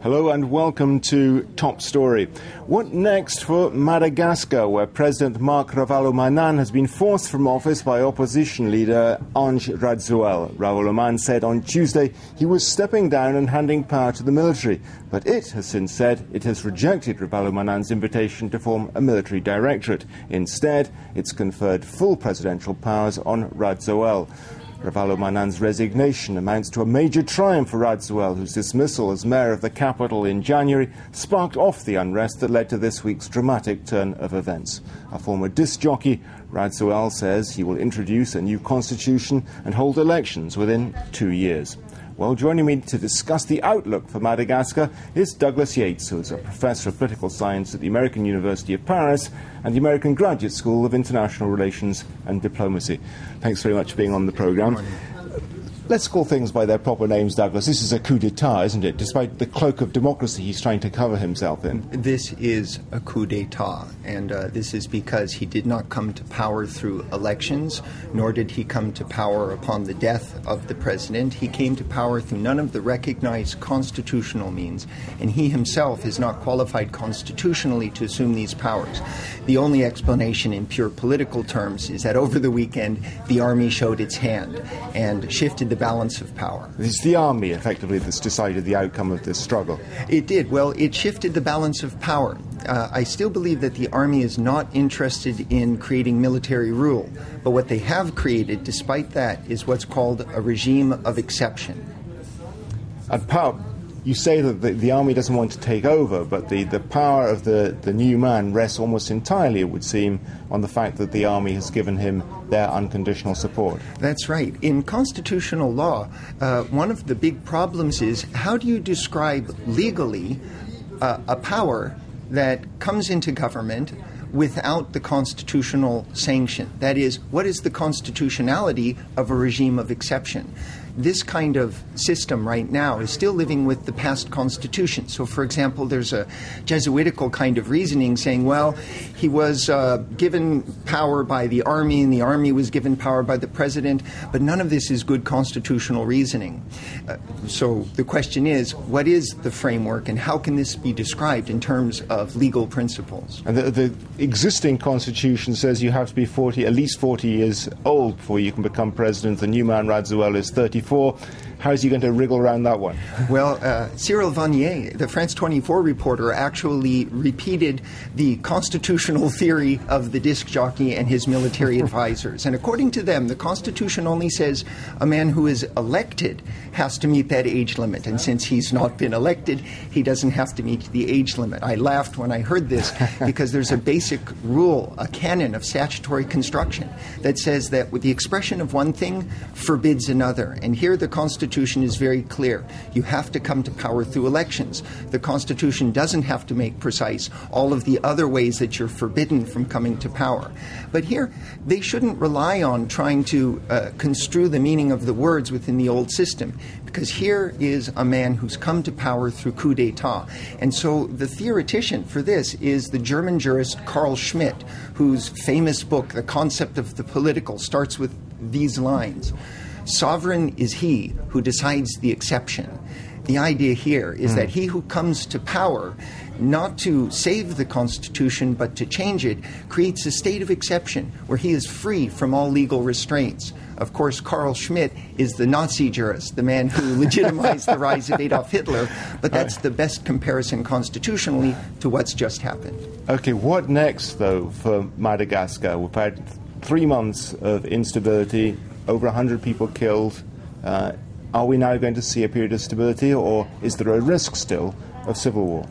Hello and welcome to Top Story. What next for Madagascar, where President Marc Ravalomanana has been forced from office by opposition leader Ange Radzouel. Ravalomanana said on Tuesday he was stepping down and handing power to the military, but it has since said it has rejected Ravalomanana's invitation to form a military directorate. Instead, it's conferred full presidential powers on Radzouel. Ravalomanana's resignation amounts to a major triumph for Radzouel, whose dismissal as mayor of the capital in January sparked off the unrest that led to this week's dramatic turn of events. A former disc jockey, Radzouel says he will introduce a new constitution and hold elections within 2 years. Well, joining me to discuss the outlook for Madagascar is Douglas Yates, who is a professor of political science at the American University of Paris and the American Graduate School of International Relations and Diplomacy. Thanks very much for being on the programme. Let's call things by their proper names, Douglas. This is a coup d'etat, isn't it? Despite the cloak of democracy he's trying to cover himself in. This is a coup d'etat, and this is because he did not come to power through elections, nor did he come to power upon the death of the president. He came to power through none of the recognized constitutional means, and he himself is not qualified constitutionally to assume these powers. The only explanation in pure political terms is that over the weekend, the army showed its hand and shifted the balance of power. It's the army, effectively, that's decided the outcome of this struggle. It did. Well, it shifted the balance of power. I still believe that the army is not interested in creating military rule, but what they have created, despite that, is what's called a regime of exception. And power, you say that the army doesn't want to take over, but the power of the new man rests almost entirely, it would seem, on the fact that the army has given him their unconditional support. That's right. In constitutional law, one of the big problems is how do you describe legally a power that comes into government without the constitutional sanction? That is, what is the constitutionality of a regime of exception? This kind of system right now is still living with the past constitution. So, for example, there's a Jesuitical kind of reasoning saying, well, he was given power by the army and the army was given power by the president, but none of this is good constitutional reasoning. So the question is, what is the framework and how can this be described in terms of legal principles? And the existing constitution says you have to be at least 40 years old before you can become president. The new man, Radzouel, is 34. How is he going to wriggle around that one? Well, Cyril Vanier, the France 24 reporter, actually repeated the constitutional theory of the disc jockey and his military advisors. And according to them, the Constitution only says a man who is elected has to meet that age limit. And since he's not been elected, he doesn't have to meet the age limit. I laughed when I heard this because there's a basic rule, a canon of statutory construction that says that with the expression of one thing forbids another. And here the Constitution is very clear. You have to come to power through elections. The Constitution doesn't have to make precise all of the other ways that you're forbidden from coming to power. But here, they shouldn't rely on trying to construe the meaning of the words within the old system, because here is a man who's come to power through coup d'etat. And so the theoretician for this is the German jurist Carl Schmitt, whose famous book, The Concept of the Political, starts with these lines. Sovereign is he who decides the exception. The idea here is that he who comes to power, not to save the Constitution but to change it, creates a state of exception where he is free from all legal restraints. Of course, Carl Schmitt is the Nazi jurist, the man who legitimized the rise of Adolf Hitler, but that's the best comparison constitutionally to what's just happened. Okay, what next, though, for Madagascar? We've had 3 months of instability, over 100 people killed. Are we now going to see a period of stability, or is there a risk still of civil war?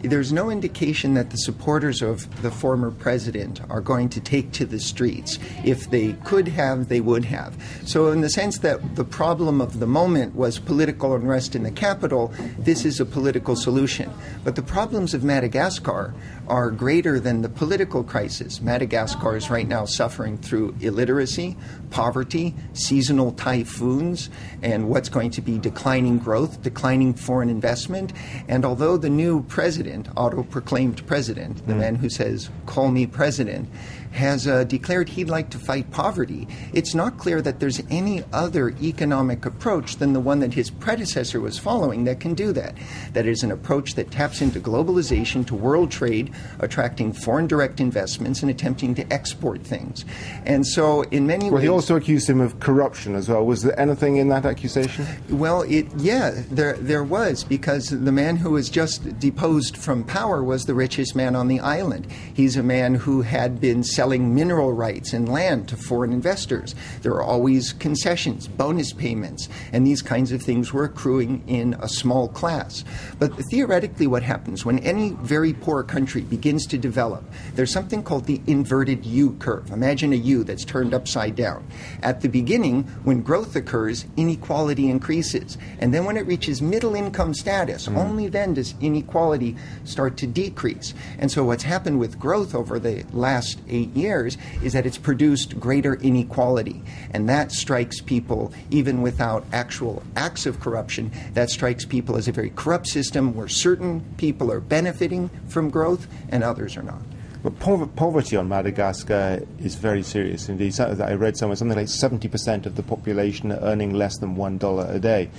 There's no indication that the supporters of the former president are going to take to the streets. If they could have, they would have. So in the sense that the problem of the moment was political unrest in the capital, this is a political solution. But the problems of Madagascar are greater than the political crisis. Madagascar is right now suffering through illiteracy, poverty, seasonal typhoons, and what's going to be declining growth, declining foreign investment. And although the new president, auto-proclaimed president, the man who says, "Call me president," has declared he'd like to fight poverty, it's not clear that there's any other economic approach than the one that his predecessor was following that can do that. That is an approach that taps into globalization, to world trade, attracting foreign direct investments and attempting to export things. And so in many ways... Well, he also accused him of corruption as well. Was there anything in that accusation? Well, there was, because the man who was just deposed from power was the richest man on the island. He's a man who had been selling mineral rights and land to foreign investors. There were always concessions, bonus payments, and these kinds of things were accruing in a small class. But theoretically, what happens when any very poor country begins to develop, there's something called the inverted U curve. Imagine a U that's turned upside down. At the beginning, when growth occurs, inequality increases. And then when it reaches middle income status, only then does inequality start to decrease. And so what's happened with growth over the last 8 years is that it's produced greater inequality. And that strikes people, even without actual acts of corruption, that strikes people as a very corrupt system where certain people are benefiting from growth and others are not. But poverty on Madagascar is very serious indeed. I read somewhere something like 70% of the population are earning less than $1 a day.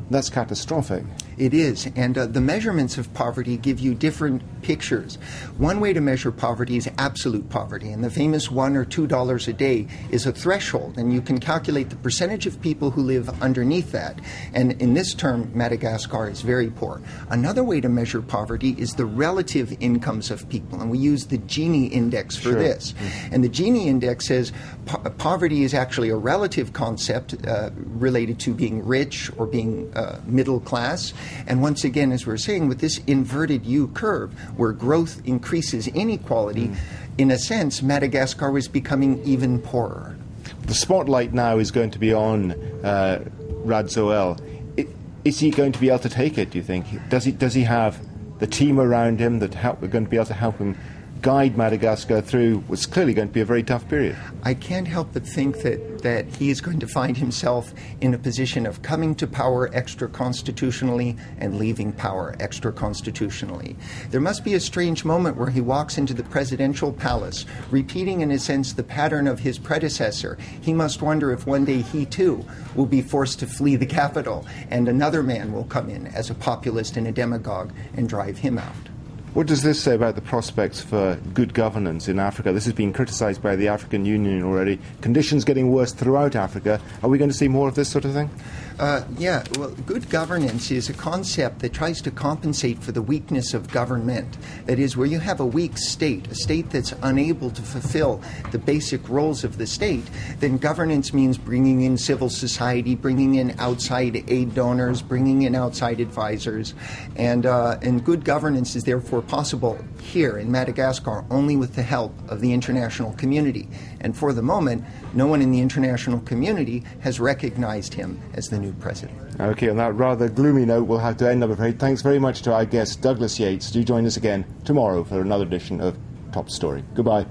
That's catastrophic. It is, and the measurements of poverty give you different pictures. One way to measure poverty is absolute poverty, and the famous $1 or $2 a day is a threshold, and you can calculate the percentage of people who live underneath that. And in this term, Madagascar is very poor. Another way to measure poverty is the relative incomes of people, and we use the Gini index for this. And the Gini index says poverty is actually a relative concept related to being rich or being middle class. And once again, as we're saying, with this inverted U curve, where growth increases inequality, in a sense, Madagascar was becoming even poorer. The spotlight now is going to be on Radziwiłł. Is he going to be able to take it, do you think? Does he have the team around him that are going to be able to help him guide Madagascar through what's clearly going to be a very tough period? I can't help but think that he is going to find himself in a position of coming to power extra-constitutionally and leaving power extra-constitutionally. There must be a strange moment where he walks into the presidential palace, repeating in a sense the pattern of his predecessor. He must wonder if one day he too will be forced to flee the capital, and another man will come in as a populist and a demagogue and drive him out. What does this say about the prospects for good governance in Africa? This has been criticised by the African Union already. Conditions getting worse throughout Africa. Are we going to see more of this sort of thing? Yeah, well, good governance is a concept that tries to compensate for the weakness of government. That is, where you have a weak state, a state that's unable to fulfill the basic roles of the state, then governance means bringing in civil society, bringing in outside aid donors, bringing in outside advisors. And good governance is therefore possible here in Madagascar only with the help of the international community. And for the moment, no one in the international community has recognized him as the new president. Okay, on that rather gloomy note, we'll have to end, I'm afraid. Thanks very much to our guest, Douglas Yates. Do join us again tomorrow for another edition of Top Story. Goodbye.